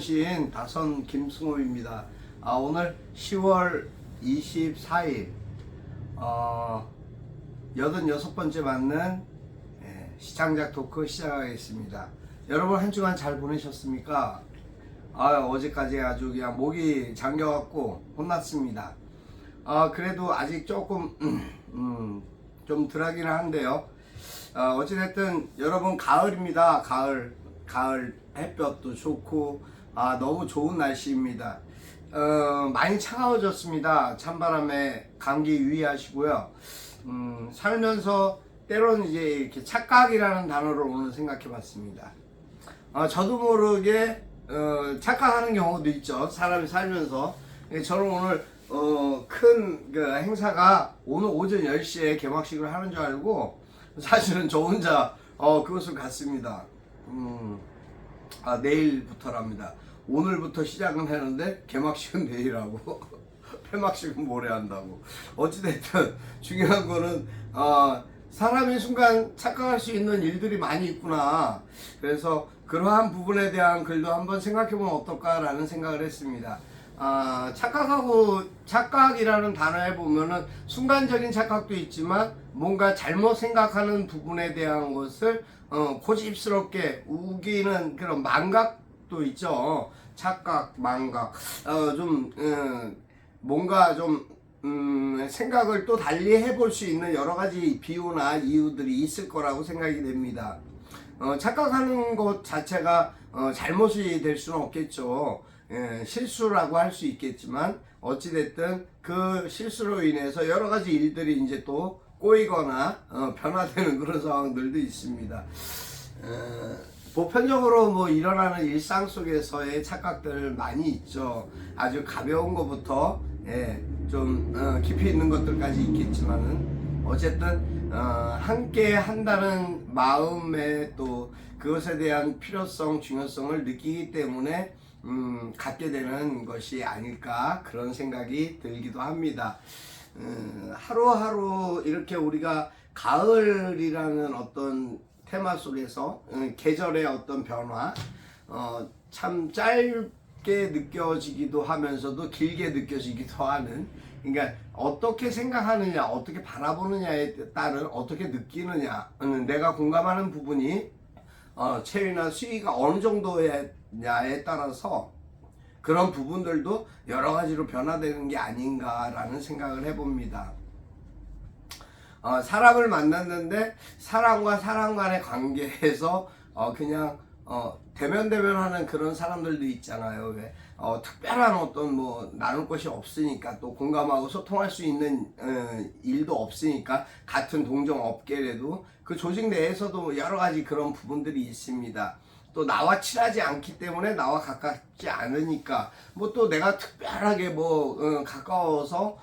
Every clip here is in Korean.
시인 다선 김승호입니다. 오늘 10월 24일 86번째 맞는 시창작 토크 시작하겠습니다. 여러분 한 주간 잘 보내셨습니까? 어제까지 아주 그냥 목이 잠겨갖고 혼났습니다. 그래도 아직 조금 좀 덜하긴 한데요. 어찌됐든 여러분 가을입니다. 가을 햇볕도 좋고 너무 좋은 날씨입니다. 많이 차가워졌습니다. 찬바람에 감기 유의하시고요. 살면서 때로는 이제 이렇게 착각이라는 단어를 오늘 생각해 봤습니다. 저도 모르게 착각하는 경우도 있죠. 사람이 살면서. 저는 오늘 큰 그 행사가 오늘 오전 10시에 개막식을 하는 줄 알고 사실은 저 혼자 그것을 갔습니다. 내일부터랍니다. 오늘부터 시작은 했는데 개막식은 내일하고 폐막식은 모레 한다고. 어찌됐든 중요한 거는 사람이 순간 착각할 수 있는 일들이 많이 있구나. 그래서 그러한 부분에 대한 글도 한번 생각해보면 어떨까라는 생각을 했습니다. 착각이라는 단어에 보면은 순간적인 착각도 있지만 뭔가 잘못 생각하는 부분에 대한 것을 고집스럽게 우기는 그런 망각도 있죠. 착각, 망각. 뭔가 좀 생각을 또 달리 해볼 수 있는 여러 가지 비유나 이유들이 있을 거라고 생각이 됩니다. 착각하는 것 자체가 잘못이 될 수는 없겠죠. 실수라고 할 수 있겠지만 어찌됐든 그 실수로 인해서 여러 가지 일들이 이제 또 꼬이거나 변화되는 그런 상황들도 있습니다. 보편적으로 뭐 일어나는 일상 속에서의 착각들 많이 있죠. 아주 가벼운 것부터 좀 깊이 있는 것들까지 있겠지만은 어쨌든 함께 한다는 마음에 또 그것에 대한 필요성, 중요성을 느끼기 때문에 갖게 되는 것이 아닐까 그런 생각이 들기도 합니다. 하루하루 이렇게 우리가 가을이라는 어떤 테마 속에서 계절의 어떤 변화 참 짧게 느껴지기도 하면서도 길게 느껴지기도 하는, 그러니까 어떻게 생각하느냐, 어떻게 바라보느냐에 따른 어떻게 느끼느냐, 내가 공감하는 부분이 체위나 수위가 어느 정도냐에 따라서 그런 부분들도 여러 가지로 변화되는 게 아닌가라는 생각을 해봅니다. 사람을 만났는데 사람과 사람 간의 관계에서 그냥 대면대면하는 그런 사람들도 있잖아요. 왜? 특별한 어떤 뭐 나눌 것이 없으니까, 또 공감하고 소통할 수 있는 일도 없으니까, 같은 동종 업계라도 그 조직 내에서도 여러 가지 그런 부분들이 있습니다. 또 나와 친하지 않기 때문에, 나와 가깝지 않으니까, 뭐 또 내가 특별하게 가까워서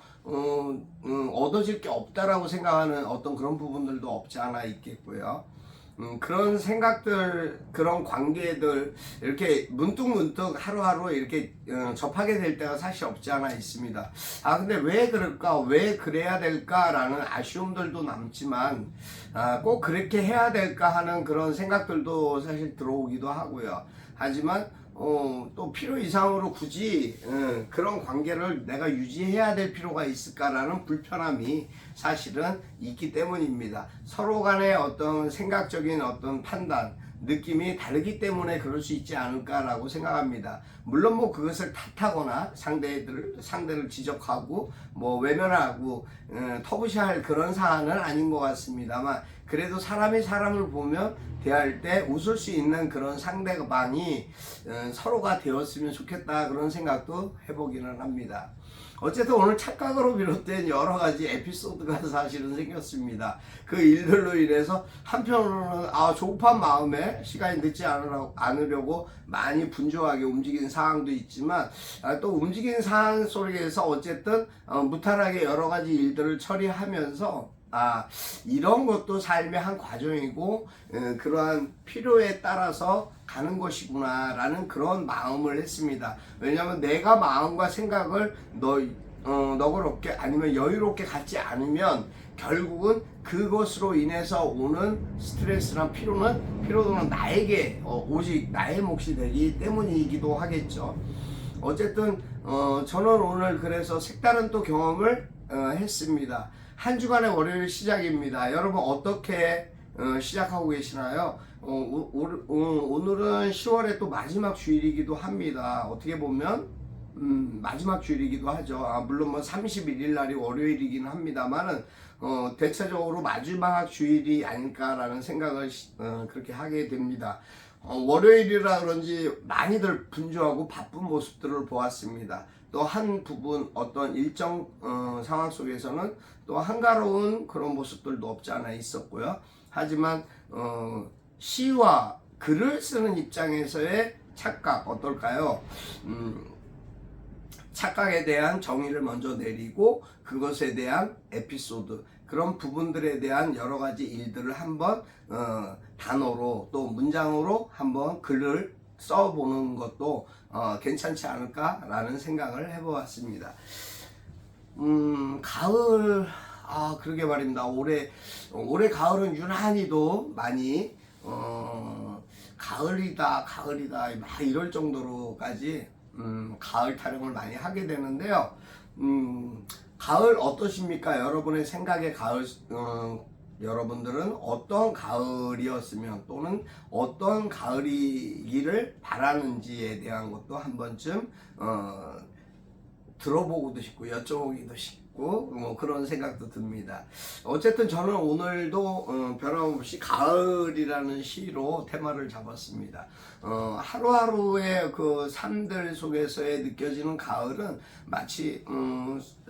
얻어질 게 없다라고 생각하는 어떤 그런 부분들도 없지 않아 있겠고요. 그런 생각들, 그런 관계들 이렇게 문득문득 하루하루 이렇게 접하게 될 때가 사실 없지 않아 있습니다. 근데 왜 그럴까, 왜 그래야 될까라는 아쉬움들도 남지만 꼭 그렇게 해야 될까 하는 그런 생각들도 사실 들어오기도 하고요. 하지만 또 필요 이상으로 굳이 그런 관계를 내가 유지해야 될 필요가 있을까라는 불편함이 사실은 있기 때문입니다. 서로 간의 어떤 생각적인 어떤 판단, 느낌이 다르기 때문에 그럴 수 있지 않을까라고 생각합니다. 물론 뭐 그것을 탓하거나 상대를 지적하고 뭐 외면하고 터부시할 그런 사안은 아닌 것 같습니다만, 그래도 사람이 사람을 보면 대할 때 웃을 수 있는 그런 상대방이 서로가 되었으면 좋겠다, 그런 생각도 해보기는 합니다. 어쨌든 오늘 착각으로 비롯된 여러 가지 에피소드가 사실은 생겼습니다. 그 일들로 인해서 한편으로는 조급한 마음에 시간이 늦지 않으려고 많이 분주하게 움직인 상황도 있지만, 또 움직인 상황 속에서 어쨌든 무탈하게 여러 가지 일들을 처리하면서 이런 것도 삶의 한 과정이고 그러한 필요에 따라서 가는 것이구나 라는 그런 마음을 했습니다. 왜냐하면 내가 마음과 생각을 너그럽게 아니면 여유롭게 갖지 않으면 결국은 그것으로 인해서 오는 스트레스나 피로도는 나에게 오직 나의 몫이 되기 때문이기도 하겠죠. 어쨌든 저는 오늘 그래서 색다른 또 경험을 했습니다. 한 주간의 월요일 시작입니다. 여러분 어떻게 시작하고 계시나요? 오늘은 10월의 또 마지막 주일이기도 합니다. 어떻게 보면 마지막 주일이기도 하죠. 물론 뭐 31일 날이 월요일이긴 합니다만은 대체적으로 마지막 주일이 아닐까라는 생각을 그렇게 하게 됩니다. 월요일이라 그런지 많이들 분주하고 바쁜 모습들을 보았습니다. 또 한 부분 어떤 일정 상황 속에서는 또 한가로운 그런 모습들도 없지 않아 있었고요. 하지만 시와 글을 쓰는 입장에서의 착각 어떨까요? 착각에 대한 정의를 먼저 내리고 그것에 대한 에피소드 그런 부분들에 대한 여러 가지 일들을 한번 단어로 또 문장으로 한번 글을 써보는 것도 괜찮지 않을까라는 생각을 해보았습니다. 가을 그러게 말입니다. 올해 가을은 유난히도 많이 가을이다 막 이럴 정도로까지 가을 타령을 많이 하게 되는데요. 가을 어떠십니까? 여러분의 생각의 가을, 여러분들은 어떤 가을이었으면 또는 어떤 가을이기를 바라는지에 대한 것도 한 번쯤 들어보고도 싶고 여쭤보기도 싶고 뭐 그런 생각도 듭니다. 어쨌든 저는 오늘도 변함없이 가을이라는 시로 테마를 잡았습니다. 하루하루의 그 삶들 속에서의 느껴지는 가을은 마치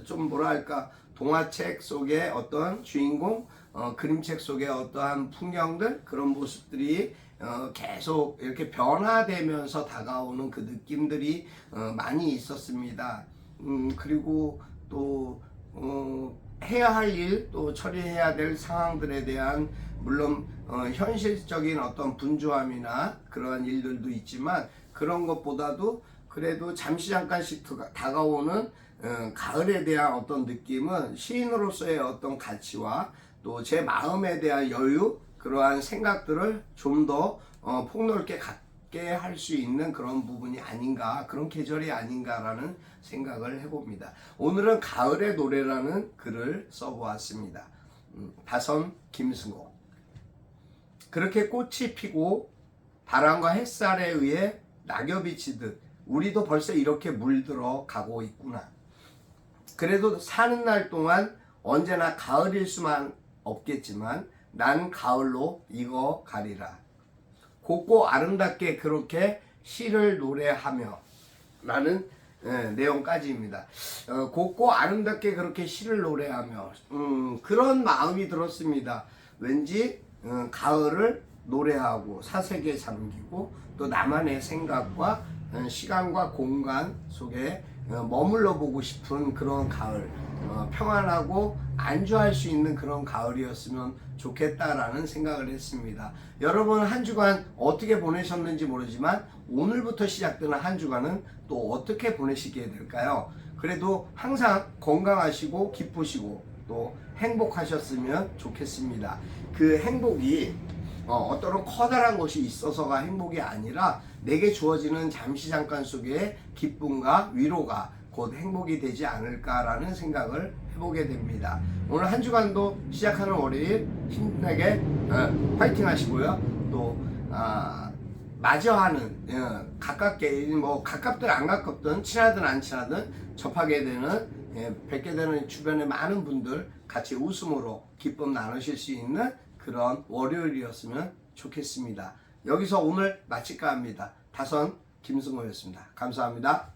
좀 뭐랄까 동화책 속의 어떤 주인공 그림책 속의 어떠한 풍경들 그런 모습들이 계속 이렇게 변화되면서 다가오는 그 느낌들이 많이 있었습니다. 그리고 또 해야 할 일, 또 처리해야 될 상황들에 대한 물론 현실적인 어떤 분주함이나 그러한 일들도 있지만 그런 것보다도 그래도 잠시 잠깐씩 다가오는 가을에 대한 어떤 느낌은 시인으로서의 어떤 가치와 또 제 마음에 대한 여유 그러한 생각들을 좀 더 폭넓게 갖게 할 수 있는 그런 부분이 아닌가 그런 계절이 아닌가라는 생각을 해봅니다. 오늘은 가을의 노래라는 글을 써보았습니다. 다선 김승호. 그렇게 꽃이 피고 바람과 햇살에 의해 낙엽이 지듯 우리도 벌써 이렇게 물들어 가고 있구나. 그래도 사는 날 동안 언제나 가을일 수만 없겠지만 난 가을로 익어가리라. 곱고 아름답게 그렇게 시를 노래하며 라는 내용까지입니다. 곱고 아름답게 그렇게 시를 노래하며 그런 마음이 들었습니다. 왠지 가을을 노래하고 사색에 잠기고 또 나만의 생각과 시간과 공간 속에 머물러 보고 싶은 그런 가을, 평안하고 안주할 수 있는 그런 가을이었으면 좋겠다라는 생각을 했습니다. 여러분 한 주간 어떻게 보내셨는지 모르지만 오늘부터 시작되는 한 주간은 또 어떻게 보내시게 될까요? 그래도 항상 건강하시고 기쁘시고 또 행복하셨으면 좋겠습니다. 그 행복이 어떤 커다란 것이 있어서가 행복이 아니라 내게 주어지는 잠시 잠깐 속에 기쁨과 위로가 곧 행복이 되지 않을까라는 생각을 해보게 됩니다. 오늘 한 주간도 시작하는 월요일 힘나게 파이팅 하시고요. 또 마주하는 가깝게 뭐 가깝든 안 가깝든 친하든 안 친하든 접하게 되는 뵙게 되는 주변의 많은 분들 같이 웃음으로 기쁨 나누실 수 있는 그런 월요일이었으면 좋겠습니다. 여기서 오늘 마칠까 합니다. 다선 김승호였습니다. 감사합니다.